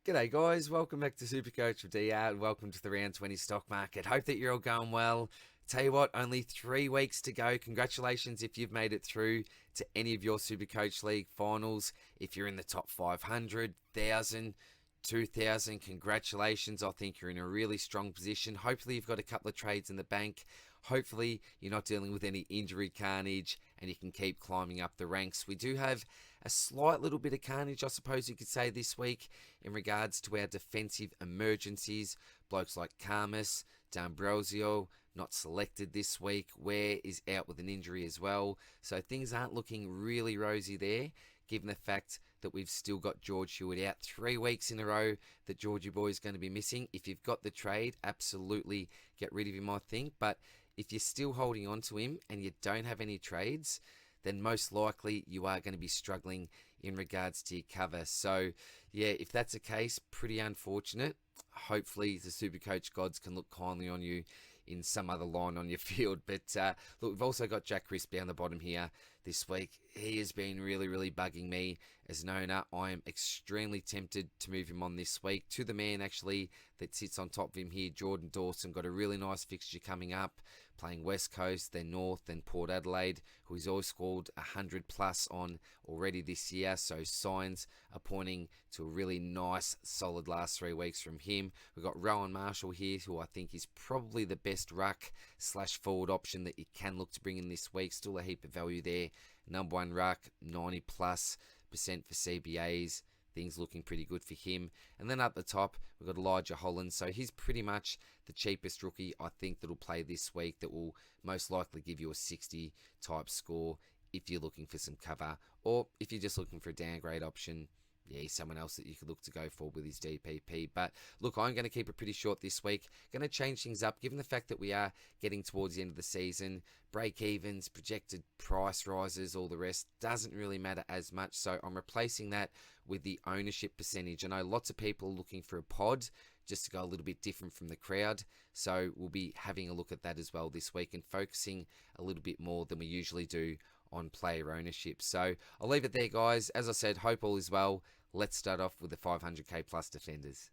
G'day guys, welcome back to SuperCoach with DR and welcome to the round 20 stock market. Hope that you're all going well. Tell you what, only 3 weeks to go. Congratulations if you've made it through to any of your SuperCoach League finals. If you're in the top 500, 1,000, 2,000, congratulations. I think you're in a really strong position. Hopefully you've got a couple of trades in the bank. Hopefully you're not dealing with any injury carnage and you can keep climbing up the ranks. We do have a slight little bit of carnage, I suppose you could say, this week in regards to our defensive emergencies. Blokes like Carmus, D'Ambrosio, not selected this week. Ware is out with an injury as well. So things aren't looking really rosy there, given the fact that we've still got George Hewitt out 3 weeks in a row that Georgie boy is going to be missing. If you've got the trade, absolutely get rid of him, I think. But if you're still holding on to him and you don't have any trades, then most likely you are going to be struggling in regards to your cover. So, yeah, if that's the case, pretty unfortunate. Hopefully the SuperCoach gods can look kindly on you in some other line on your field. But look, we've also got Jack Crisp down the bottom here this week. He has been really bugging me as an owner. I am extremely tempted to move him on this week to the man actually that sits on top of him here, Jordan Dawson. Got a really nice fixture coming up, playing West Coast, then North, then Port Adelaide, who he's always scored 100 plus on already this year. So signs are pointing to a really nice, solid last 3 weeks from him. We've got Rowan Marshall here, who I think is probably the best ruck / forward option that you can look to bring in this week. Still a heap of value there. Number 1 ruck, 90+% for CBAs. Things looking pretty good for him. And then up the top, we've got Elijah Holland. So he's pretty much the cheapest rookie I think that'll play this week, that will most likely give you a 60 type score if you're looking for some cover. Or if you're just looking for a downgrade option, yeah, he's someone else that you could look to go for with his DPP. But look, I'm going to keep it pretty short this week. Going to change things up, given the fact that we are getting towards the end of the season. Break evens, projected price rises, all the rest doesn't really matter as much. So I'm replacing that with the ownership percentage. I know lots of people are looking for a pod just to go a little bit different from the crowd. So we'll be having a look at that as well this week and focusing a little bit more than we usually do on player ownership. So I'll leave it there, guys. As I said, hope all is well. Let's start off with the 500k plus defenders.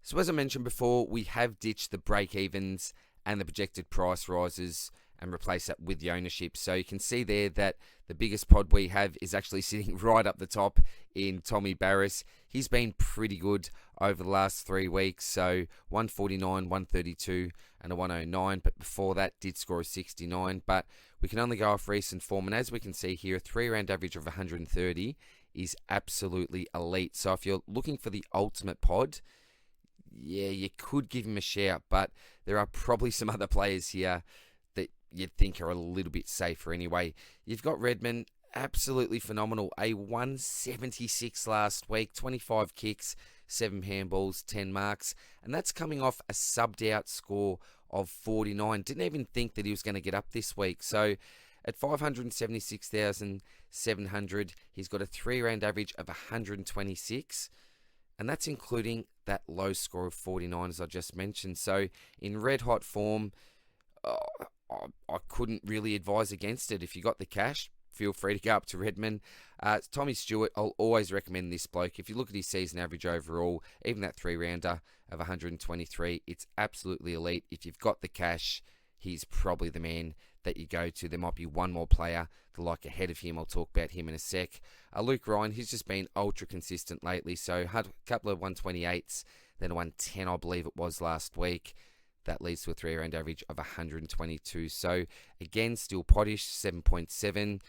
So as I mentioned before, we have ditched the break evens and the projected price rises and replace that with the ownership. So you can see there that the biggest pod we have is actually sitting right up the top in Tommy Barris. He's been pretty good over the last 3 weeks. So 149, 132 and a 109. But before that did score a 69. But we can only go off recent form. And as we can see here, a 3-round average of 130 is absolutely elite. So if you're looking for the ultimate pod, yeah, you could give him a shout. But there are probably some other players here that you'd think are a little bit safer anyway. You've got Redmond, absolutely phenomenal. A 176 last week, 25 kicks, 7 handballs, 10 marks. And that's coming off a subbed out score of 49. Didn't even think that he was going to get up this week. So at 576,700, he's got a 3-round average of 126. And that's including that low score of 49, as I just mentioned. So in red hot form, I couldn't really advise against it. If you got the cash, feel free to go up to Redmond. Tommy Stewart, I'll always recommend this bloke. If you look at his season average overall, even that 3-rounder of 123, it's absolutely elite. If you've got the cash, he's probably the man that you go to. There might be one more player to like ahead of him. I'll talk about him in a sec. Luke Ryan, he's just been ultra consistent lately. So had a couple of 128s, then a 110, I believe it was last week. That leads to a 3-round average of 122. So again, still poddish, 7.7.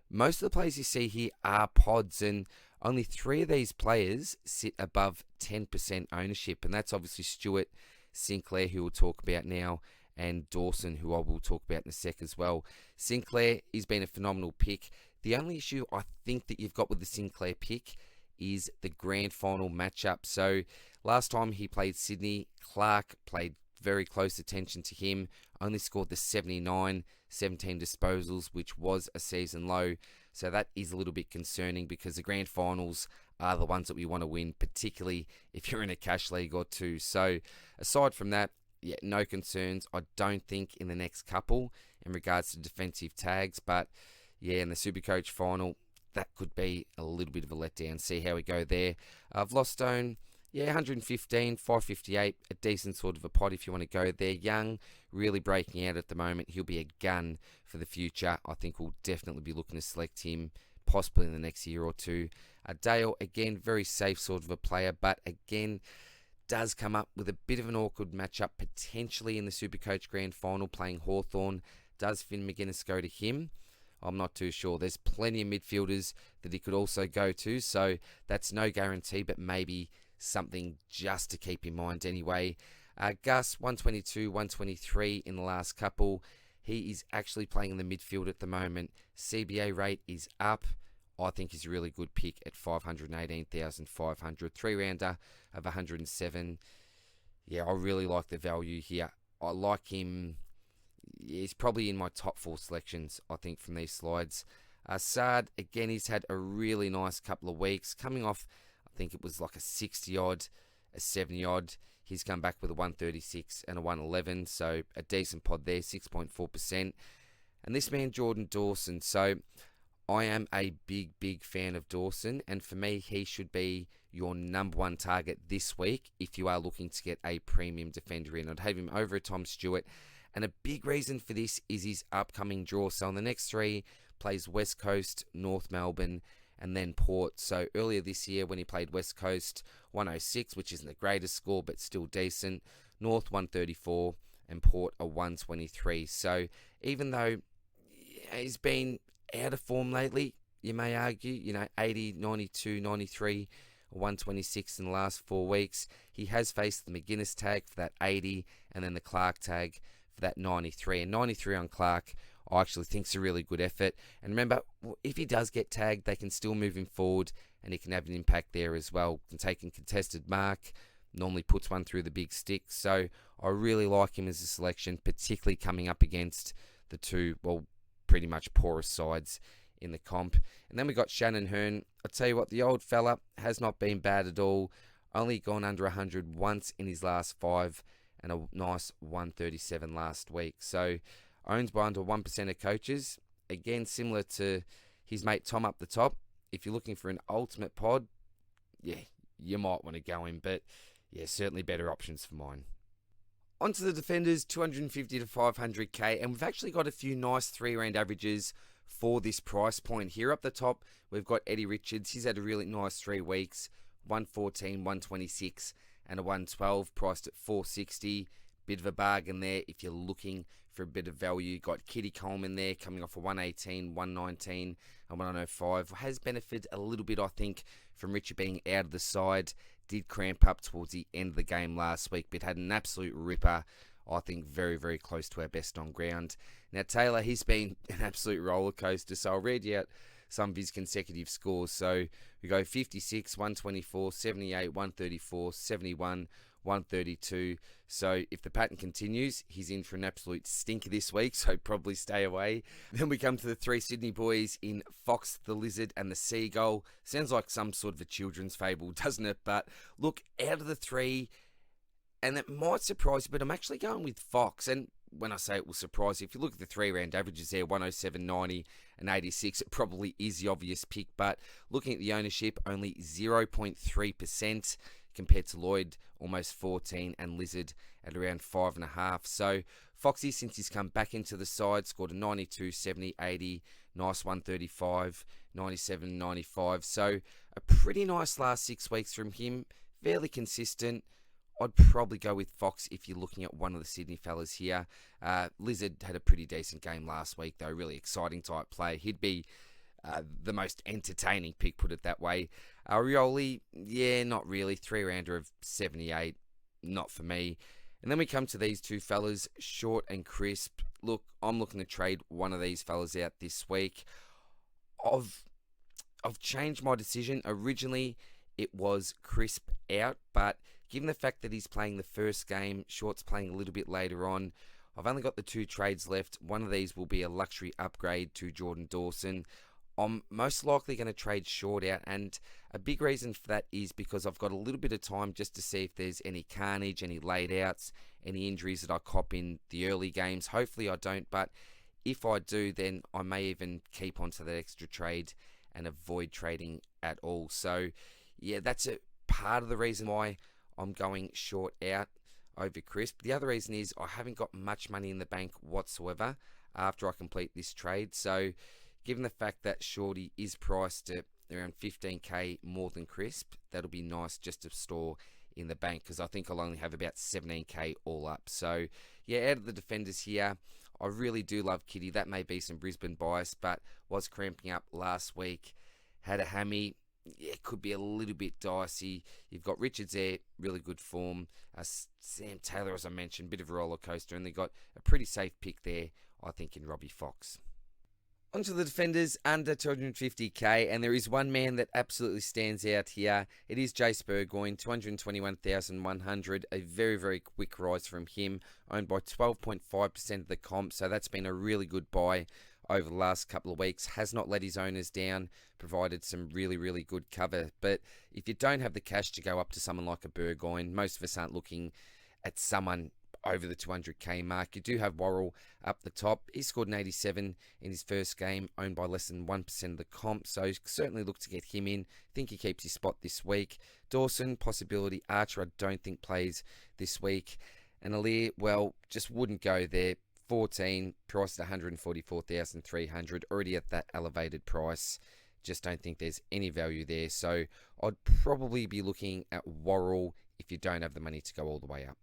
Most of the players you see here are pods, and only 3 of these players sit above 10% ownership. And that's obviously Stewart, Sinclair, who we'll talk about now, and Dawson, who I will talk about in a sec as well. Sinclair, he's been a phenomenal pick. The only issue I think that you've got with the Sinclair pick is the grand final matchup. So last time he played Sydney, Clark played very close attention to him, only scored the 79, 17 disposals, which was a season low. So that is a little bit concerning because the grand finals are the ones that we want to win, particularly if you're in a cash league or two. So aside from that, yeah, no concerns, I don't think, in the next couple in regards to defensive tags. But yeah, in the SuperCoach final, that could be a little bit of a letdown. See how we go there. Vlostone, Yeah, 115, 558, a decent sort of a pot if you want to go there. Young, really breaking out at the moment. He'll be a gun for the future. I think we'll definitely be looking to select him, possibly in the next year or two. Dale, again, very safe sort of a player, but again, does come up with a bit of an awkward matchup, potentially in the SuperCoach Grand Final, playing Hawthorn. Does Finn McGuinness go to him? I'm not too sure. There's plenty of midfielders that he could also go to, so that's no guarantee, but maybe something just to keep in mind anyway. Gus, 122, 123 in the last couple. He is actually playing in the midfield at the moment. CBA rate is up. I think he's a really good pick at 518,500. 3-rounder of 107. Yeah, I really like the value here. I like him. He's probably in my top 4 selections, I think, from these slides. Saad, again, he's had a really nice couple of weeks. Coming off, I think it was like a 60-odd, a 70-odd. He's come back with a 136 and a 111, so a decent pod there, 6.4%. And this man, Jordan Dawson. So I am a big fan of Dawson, and for me, he should be your number 1 target this week if you are looking to get a premium defender in. I'd have him over Tom Stewart, and a big reason for this is his upcoming draw. So on the next 3, plays West Coast, North Melbourne, and then Port. So earlier this year when he played West Coast, 106, which isn't the greatest score, but still decent. North, 134, and Port, a 123. So even though he's been out of form lately, you may argue, 80, 92, 93, 126 in the last 4 weeks. He has faced the McGuinness tag for that 80, and then the Clark tag for that 93. And 93 on Clark, I actually think is a really good effort. And remember, if he does get tagged, they can still move him forward, and he can have an impact there as well. Can take a contested mark, normally puts one through the big stick. So I really like him as a selection, particularly coming up against the 2, pretty much poorest sides in the comp. And then we got Shannon Hearn. I'll tell you what, the old fella has not been bad at all. Only gone under 100 once in his last 5, and a nice 137 last week. So owns by under 1% of coaches. Again, similar to his mate Tom up the top. If you're looking for an ultimate pod, yeah, you might want to go in, but yeah, certainly better options for mine. On to the defenders, 250 to 500k, and we've actually got a few nice 3-round averages for this price point. Here up the top, we've got Eddie Richards. He's had a really nice 3 weeks, 114, 126, and a 112, priced at 460. Bit of a bargain there if you're looking for a bit of value. Got Kitty Coleman there coming off a 118, 119, and 105. Has benefited a little bit, I think, from Richard being out of the side. Did cramp up towards the end of the game last week, but had an absolute ripper. I think very close to our best on ground. Now, Taylor, he's been an absolute roller coaster, so I'll read you out some of his consecutive scores. So we go 56, 124, 78, 134, 71, 132. So if the pattern continues, he's in for an absolute stinker this week, so probably stay away. Then we come to the 3 Sydney boys in Fox, the Lizard, and the Seagull. Sounds like some sort of a children's fable, doesn't it? But look, out of the 3, and it might surprise you, but I'm actually going with Fox. And when I say it will surprise you, if you look at the 3-round averages there, 107, 90, and 86, it probably is the obvious pick. But looking at the ownership, only 0.3%. Compared to Lloyd, almost 14, and Lizard at around 5.5. So Foxy, since he's come back into the side, scored a 92, 70, 80, nice 135, 97, 95. So a pretty nice last 6 weeks from him, fairly consistent. I'd probably go with Fox if you're looking at one of the Sydney fellas here. Lizard had a pretty decent game last week, though, really exciting type play. He'd be the most entertaining pick, put it that way. Rioli, yeah, not really. 3-rounder of 78, not for me. And then we come to these 2 fellas, Short and Crisp. Look, I'm looking to trade one of these fellas out this week. I've changed my decision. Originally, it was Crisp out, but given the fact that he's playing the first game, Short's playing a little bit later on, I've only got the 2 trades left. One of these will be a luxury upgrade to Jordan Dawson. I'm most likely going to trade Short out, and a big reason for that is because I've got a little bit of time just to see if there's any carnage, any laid outs, any injuries that I cop in the early games. Hopefully I don't, but if I do, then I may even keep onto that extra trade and avoid trading at all. So yeah, that's a part of the reason why I'm going short out over Crisp. The other reason is I haven't got much money in the bank whatsoever after I complete this trade. So given the fact that Shorty is priced at around 15k more than Crisp, that'll be nice just to store in the bank, because I think I'll only have about 17k all up. So yeah, out of the defenders here, I really do love Kitty. That may be some Brisbane bias, but was cramping up last week, had a hammy. Yeah, it could be a little bit dicey. You've got Richards there, really good form. Sam Taylor, as I mentioned, bit of a roller coaster, and they got a pretty safe pick there, I think, in Robbie Fox. Onto the defenders under 250k, and there is one man that absolutely stands out here. It is Jayce Burgoyne, 221,100, a very, very quick rise from him, owned by 12.5% of the comp, so that's been a really good buy over the last couple of weeks. Has not let his owners down, provided some really, really good cover. But if you don't have the cash to go up to someone like a Burgoyne, most of us aren't looking at someone over the 200k mark. You do have Worrell up the top. He scored an 87 in his first game, owned by less than 1% of the comp, so certainly look to get him in. Think he keeps his spot this week. Dawson, possibility. Archer, I don't think plays this week. And Alir, well, just wouldn't go there. 14, priced at 144,300, already at that elevated price. Just don't think there's any value there. So I'd probably be looking at Worrell if you don't have the money to go all the way up.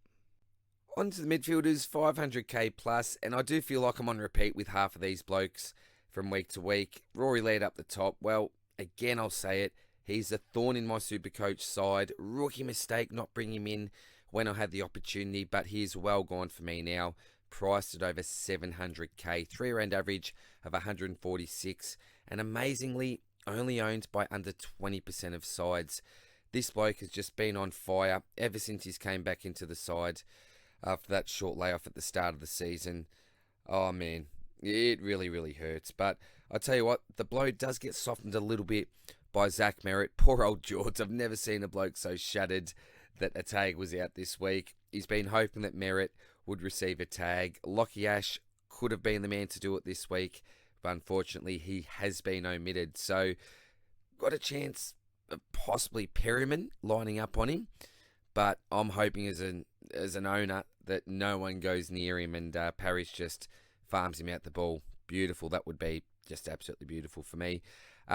On to the midfielders, 500k plus, and I do feel like I'm on repeat with half of these blokes from week to week. Rory Laird up the top. Well, again, I'll say it. He's a thorn in my SuperCoach side. Rookie mistake not bringing him in when I had the opportunity, but he's well gone for me now. Priced at over 700k, 3-round average of 146, and amazingly only owned by under 20% of sides. This bloke has just been on fire ever since he's came back into the side after that short layoff at the start of the season. Oh man, it really, really hurts. But I tell you what, the blow does get softened a little bit by Zach Merritt. Poor old George. I've never seen a bloke so shattered that a tag was out this week. He's been hoping that Merritt would receive a tag. Lockie Ash could have been the man to do it this week, but unfortunately he has been omitted. So got a chance of possibly Perryman lining up on him, but I'm hoping as an owner that no one goes near him and Parrish just farms him out the ball. Beautiful. That would be just absolutely beautiful for me.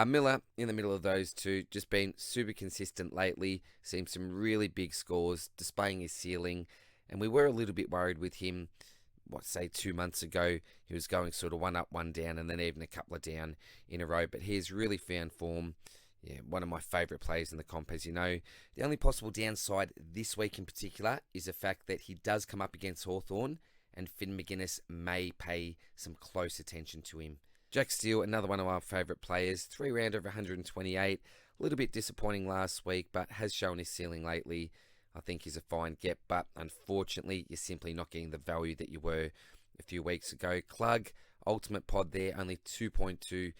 Miller in the middle of those two, just been super consistent lately, seen some really big scores, displaying his ceiling, and we were a little bit worried with him, say 2 months ago. He was going sort of one up, one down, and then even a couple of down in a row, but he's really found form. Yeah, one of my favourite players in the comp, as you know. The only possible downside this week in particular is the fact that he does come up against Hawthorn, and Finn McGuinness may pay some close attention to him. Jack Steele, another one of our favourite players, 3-rounder of 128. A little bit disappointing last week, but has shown his ceiling lately. I think he's a fine get, but unfortunately, you're simply not getting the value that you were a few weeks ago. Klug, ultimate pod there, only 2.2%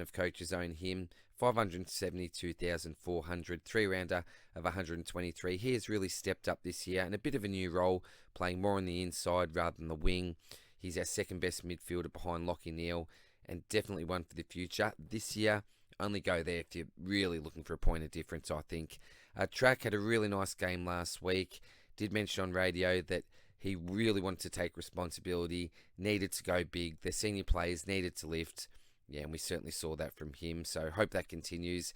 of coaches own him. 572,400, 3-rounder of 123. He has really stepped up this year and a bit of a new role, playing more on the inside rather than the wing. He's our second best midfielder behind Lockie Neal, and definitely one for the future. This year, only go there if you're really looking for a point of difference, I think. Track had a really nice game last week. Did mention on radio that he really wanted to take responsibility, needed to go big. The senior players needed to lift. Yeah, and we certainly saw that from him, so hope that continues.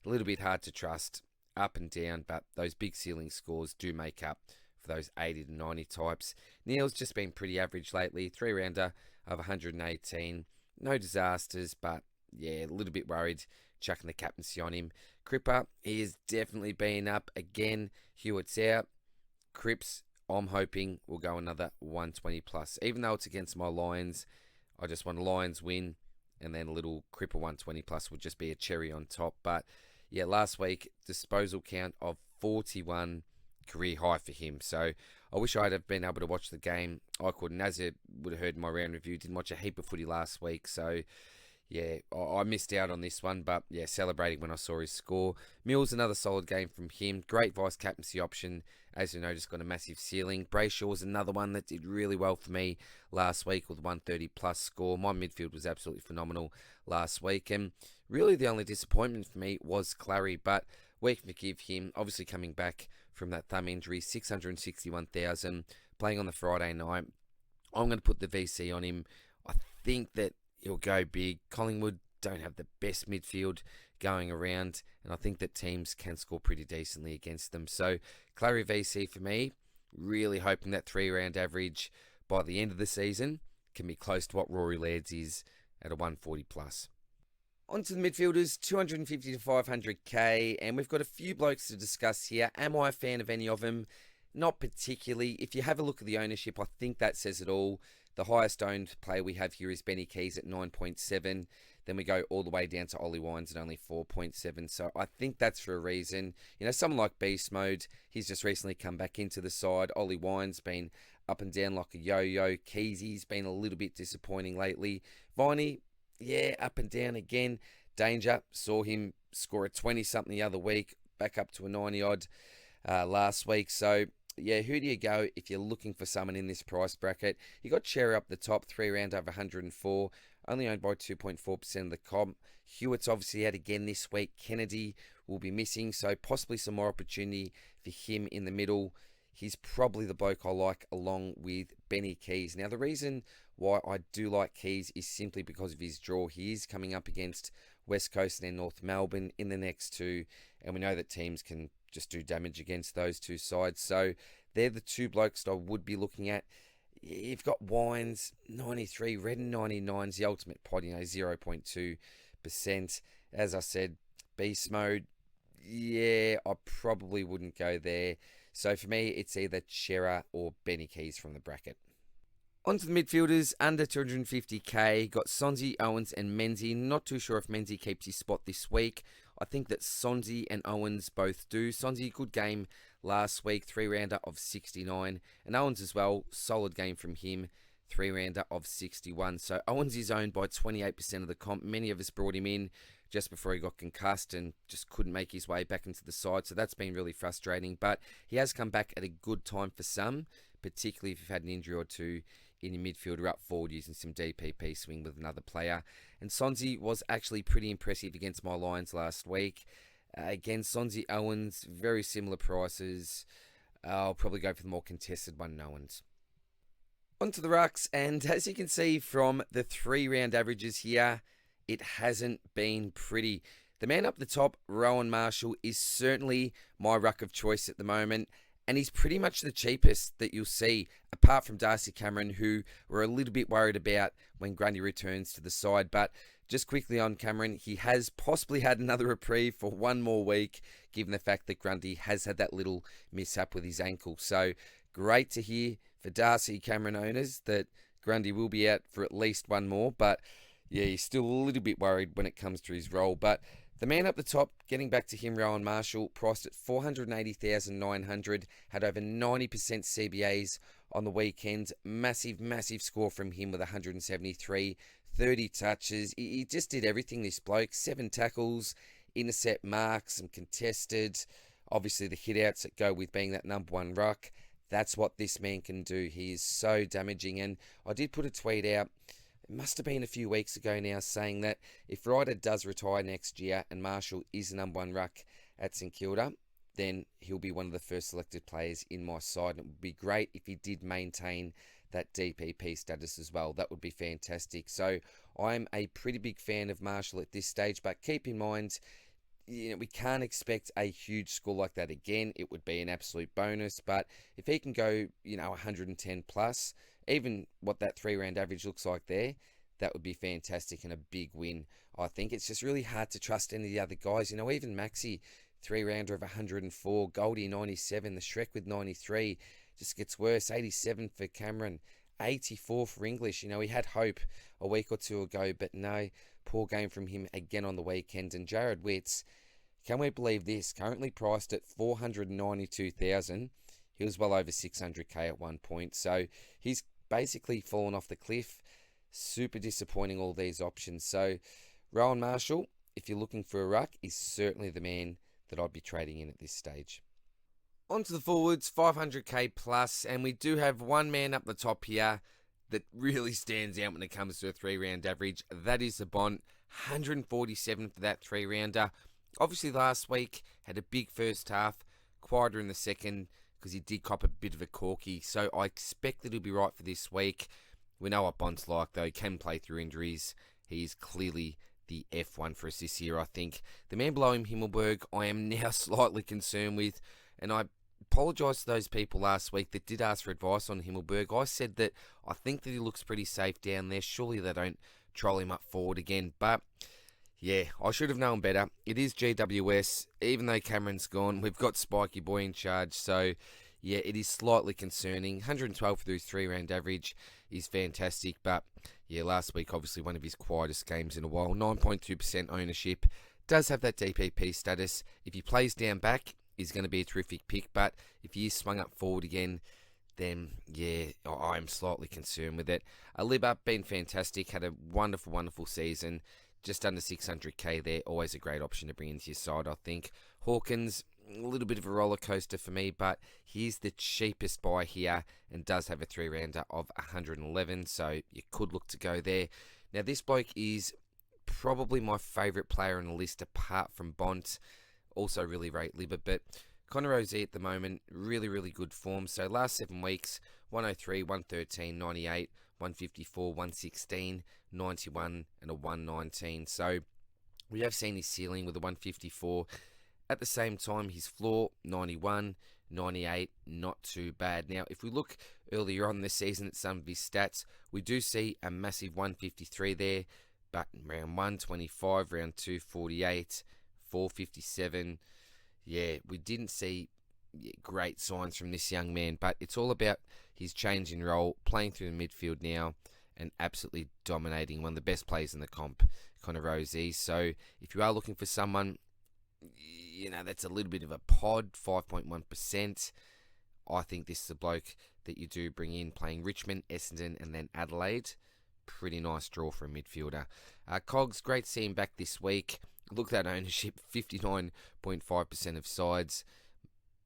A little bit hard to trust up and down, but those big ceiling scores do make up for those 80 to 90 types. Neal's just been pretty average lately, 3-rounder of 118. No disasters, but yeah, a little bit worried chucking the captaincy on him. Cripper, he has definitely been up again. Hewitt's out. Cripps, I'm hoping, will go another 120 plus. Even though it's against my Lions, I just want a Lions win, and then a little Cripper 120 plus would just be a cherry on top. But yeah, last week, disposal count of 41, career high for him. So I wish I'd have been able to watch the game. I couldn't. As you would have heard in my round review, didn't watch a heap of footy last week. So yeah, I missed out on this one, but yeah, celebrating when I saw his score. Mills, another solid game from him. Great vice captaincy option. As you know, just got a massive ceiling. Brayshaw's another one that did really well for me last week with 130 plus score. My midfield was absolutely phenomenal last week. And really the only disappointment for me was Clary, but we can forgive him. Obviously coming back from that thumb injury, 661,000, playing on the Friday night. I'm going to put the VC on him. I think that he'll go big. Collingwood don't have the best midfield going around, and I think that teams can score pretty decently against them. So, Clary VC for me, really hoping that 3-round average by the end of the season can be close to what Rory Laird's is at a 140 plus. On to the midfielders, 250 to 500k, and we've got a few blokes to discuss here. Am I a fan of any of them? Not particularly. If you have a look at the ownership, I think that says it all. The highest owned player we have here is Benny Keys at 9.7. Then we go all the way down to Ollie Wines at only 4.7. So I think that's for a reason. You know, someone like Beast Mode, he's just recently come back into the side. Ollie Wines been up and down like a yo-yo. Keysy's been a little bit disappointing lately. Viney, yeah, up and down again. Danger, saw him score a 20-something the other week, back up to a 90-odd last week. So, yeah, who do you go if you're looking for someone in this price bracket? You got Cherry up the top, 3 round over 104, only owned by 2.4% of the comp. Hewitt's obviously out again this week. Kennedy will be missing, so possibly some more opportunity for him in the middle. He's probably the bloke I like along with Benny Keys. Now, the reason why I do like Keys is simply because of his draw. He is coming up against West Coast and then North Melbourne in the next two, and we know that teams can just do damage against those two sides. So they're the two blokes that I would be looking at. You've got Wines, 93, Redden 99's the ultimate pod, 0.2%. As I said, Beast Mode, yeah, I probably wouldn't go there. So for me, it's either Chera or Benny Keys from the bracket. On to the midfielders, under 250k, got Sonsie, Owens and Menzie. Not too sure if Menzie keeps his spot this week. I think that Sonsie and Owens both do. Sonsie, good game last week, 3-rounder of 69. And Owens as well, solid game from him, 3-rounder of 61. So Owens is owned by 28% of the comp. Many of us brought him in just before he got concussed and just couldn't make his way back into the side. So that's been really frustrating. But he has come back at a good time for some, particularly if you've had an injury or two in your midfield or up forward using some DPP swing with another player. And Sonsie was actually pretty impressive against my Lions last week. Again, Sonsie, Owens, very similar prices. I'll probably go for the more contested one, Owens. On to the rucks, and as you can see from the 3-round averages here, it hasn't been pretty. The man up the top, Rowan Marshall, is certainly my ruck of choice at the moment. And he's pretty much the cheapest that you'll see, apart from Darcy Cameron, who we're a little bit worried about when Grundy returns to the side. But just quickly on Cameron, he has possibly had another reprieve for one more week, given the fact that Grundy has had that little mishap with his ankle. So great to hear for Darcy Cameron owners that Grundy will be out for at least one more. But yeah, he's still a little bit worried when it comes to his role. But the man up the top, getting back to him, Rowan Marshall, priced at 480,900, had over 90% CBAs on the weekend. Massive, massive score from him with 173, 30 touches. He just did everything, this bloke. 7 tackles, intercept marks, some contested. Obviously, the hit-outs that go with being that number one ruck. That's what this man can do. He is so damaging. And I did put a tweet out, it must have been a few weeks ago now, saying that if Ryder does retire next year and Marshall is the number one ruck at St Kilda, then he'll be one of the first selected players in my side. And it would be great if he did maintain that DPP status as well. That would be fantastic. So I'm a pretty big fan of Marshall at this stage, but keep in mind, we can't expect a huge score like that again. It would be an absolute bonus, but if he can go, 110 plus, even what that 3-round average looks like there, that would be fantastic and a big win. I think it's just really hard to trust any of the other guys. Even Maxi, 3-rounder of 104, Goldie 97, the Shrek with 93, just gets worse. 87 for Cameron, 84 for English. He had hope a week or two ago, but no, poor game from him again on the weekend. And Jared Witts, can we believe this? Currently priced at 492,000. He was well over 600k at one point. So he's basically fallen off the cliff. Super disappointing, all these options. So Rowan Marshall, if you're looking for a ruck, is certainly the man that I'd be trading in at this stage. On to the forwards, 500k plus, and we do have one man up the top here that really stands out when it comes to a 3-round average. That is the Bont, 147 for that 3-rounder. Obviously, last week had a big first half, quieter in the second because he did cop a bit of a corky. So I expect that he'll be right for this week. We know what Bond's like, though. He can play through injuries. He's clearly the F1 for us this year, I think. The man below him, Himmelberg, I am now slightly concerned with. And I apologise to those people last week that did ask for advice on Himmelberg. I said that I think that he looks pretty safe down there. Surely they don't troll him up forward again. But yeah, I should have known better. It is GWS. Even though Cameron's gone, we've got Spiky Boy in charge. So yeah, it is slightly concerning. 112 through 3-round average is fantastic. But yeah, last week, obviously one of his quietest games in a while. 9.2% ownership. Does have that DPP status. If he plays down back, he's going to be a terrific pick. But if he is swung up forward again, then yeah, I'm slightly concerned with it. Libba, been fantastic. Had a wonderful, wonderful season. Just under 600k there. Always a great option to bring into your side, I think. Hawkins, a little bit of a roller coaster for me, but he's the cheapest buy here and does have a 3-rounder of 111, so you could look to go there. Now, this bloke is probably my favourite player on the list apart from Bont. Also really rate Libba, but Conor Rose at the moment, really, really good form. So last 7 weeks, 103, 113, 98, 154, 116, 91 and a 119. So we have seen his ceiling with a 154. At the same time, his floor, 91, 98, not too bad. Now, if we look earlier on this season at some of his stats, we do see a massive 153 there, but round 125, round 248, 457. Yeah, we didn't see great signs from this young man, but it's all about his change in role, playing through the midfield now, and absolutely dominating. One of the best players in the comp, Conor Rose. So if you are looking for someone, that's a little bit of a pod, 5.1%. I think this is a bloke that you do bring in, playing Richmond, Essendon, and then Adelaide. Pretty nice draw for a midfielder. Cogs, great to see him back this week. Look at that ownership, 59.5% of sides.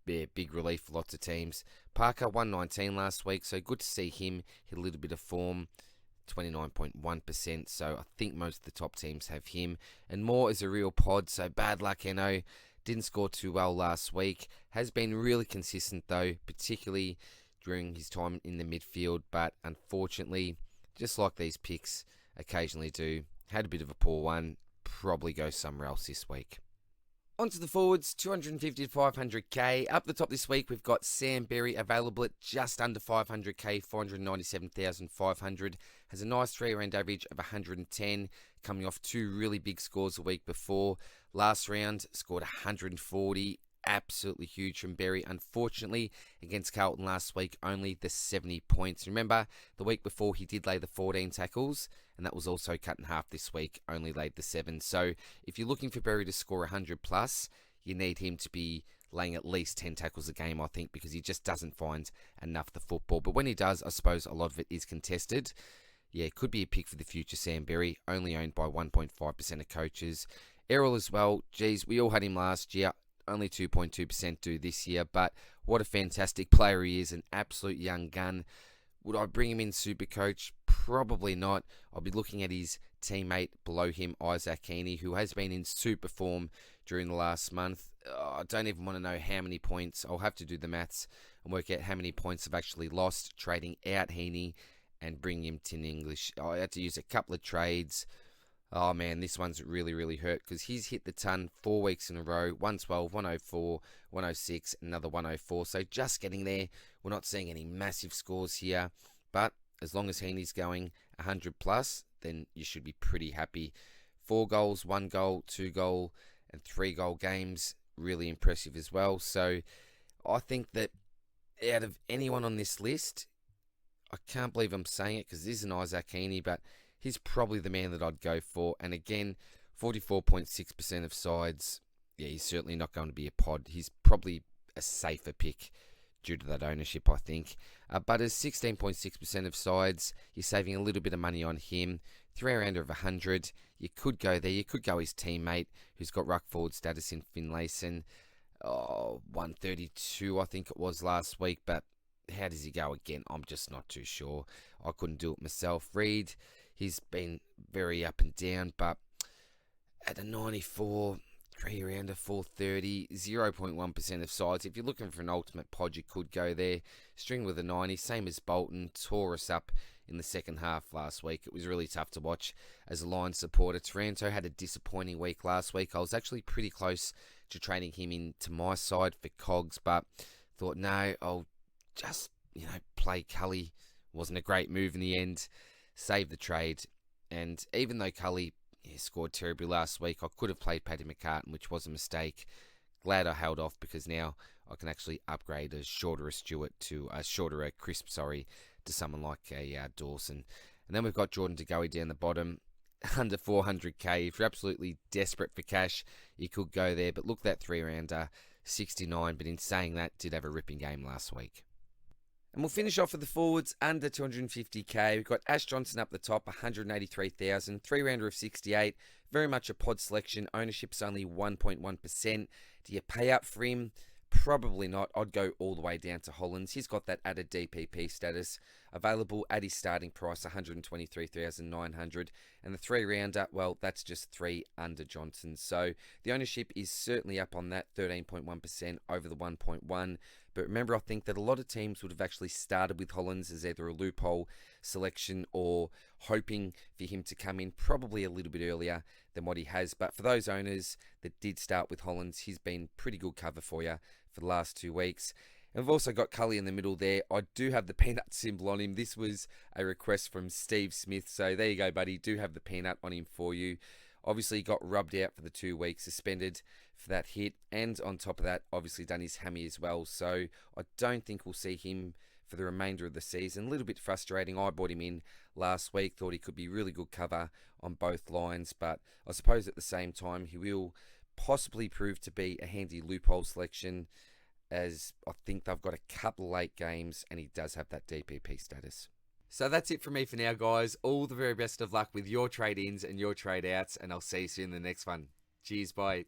Yeah, big relief for lots of teams. Parker, 119 last week, so good to see him hit a little bit of form. 29.1%, so I think most of the top teams have him. And Moore is a real pod, so bad luck, Eno. Didn't score too well last week. Has been really consistent, though, particularly during his time in the midfield. But unfortunately, just like these picks occasionally do, had a bit of a poor one. Probably go somewhere else this week. On to the forwards, 250 to 500k. Up the top this week, we've got Sam Berry available at just under 500k, 497,500. Has a nice 3-round average of 110, coming off 2 really big scores the week before. Last round, scored 140. Absolutely huge from Berry. Unfortunately, against Carlton last week, only the 70 points. Remember, the week before he did lay the 14 tackles, and that was also cut in half this week, only laid the 7. So if you're looking for Berry to score 100 plus, you need him to be laying at least 10 tackles a game, I think, because he just doesn't find enough the football. But when he does, I suppose a lot of it is contested. Yeah, could be a pick for the future, Sam Berry, only owned by 1.5% of coaches. Errol as well, geez, we all had him last year. Only 2.2% do this year, but what a fantastic player he is, an absolute young gun. Would I bring him in SuperCoach? Probably not. I'll be looking at his teammate below him, Isaac Heaney, who has been in super form during the last month. I don't even want to know how many points. I'll have to do the maths and work out how many points I've actually lost trading out Heaney and bring him to English. I had to use a couple of trades. Oh man, this one's really, really hurt because he's hit the ton 4 weeks in a row. 112, 104, 106, another 104. So just getting there. We're not seeing any massive scores here. But as long as Heaney's going 100 plus, then you should be pretty happy. 4 goals, 1 goal, 2 goal, and 3 goal games. Really impressive as well. So I think that out of anyone on this list, I can't believe I'm saying it because this is an Isaac Heaney, but he's probably the man that I'd go for. And again, 44.6% of sides. Yeah, he's certainly not going to be a pod. He's probably a safer pick due to that ownership, I think. But as 16.6% of sides, you're saving a little bit of money on him. 3-rounder of 100. You could go there. You could go his teammate, who's got ruck forward status in Finlayson. 132, I think it was last week. But how does he go again? I'm just not too sure. I couldn't do it myself. Reed, he's been very up and down, but at a 94, 3-rounder, 430, 0.1% of sides. If you're looking for an ultimate pod, you could go there. String with a 90, same as Bolton, tore us up in the second half last week. It was really tough to watch as a Lions supporter. Taranto had a disappointing week last week. I was actually pretty close to trading him into my side for Cogs, but thought, no, I'll just, play Cully. Wasn't a great move in the end. Saved the trade. And even though Cully scored terribly last week, I could have played Paddy McCartan, which was a mistake. Glad I held off because now I can actually upgrade a shorter Stewart to a shorter Crisp, to someone like a Dawson. And then we've got Jordan De Goey down the bottom, under 400k. If you're absolutely desperate for cash, you could go there. But look, that 3-rounder, 69. But in saying that, did have a ripping game last week. And we'll finish off with the forwards under 250k. We've got Ash Johnson up the top, 183,000, 3-rounder of 68. Very much a pod selection. Ownership's only 1.1%. Do you pay up for him? Probably not. I'd go all the way down to Holland. He's got that added DPP status available at his starting price, 123,900. And the 3-rounder, well, that's just 3 under Johnson. So the ownership is certainly up on that, 13.1% over the 1.1. But remember, I think that a lot of teams would have actually started with Hollands as either a loophole selection or hoping for him to come in probably a little bit earlier than what he has. But for those owners that did start with Hollands, he's been pretty good cover for you for the last 2 weeks. And we've also got Cully in the middle there. I do have the peanut symbol on him. This was a request from Steve Smith. So there you go, buddy. Do have the peanut on him for you. Obviously got rubbed out for the 2 weeks, suspended for that hit. And on top of that, obviously done his hammy as well. So I don't think we'll see him for the remainder of the season. A little bit frustrating. I bought him in last week. Thought he could be really good cover on both lines. But I suppose at the same time, he will possibly prove to be a handy loophole selection, as I think they've got a couple late games and he does have that DPP status. So that's it from me for now, guys. All the very best of luck with your trade-ins and your trade-outs, and I'll see you soon in the next one. Cheers, bye.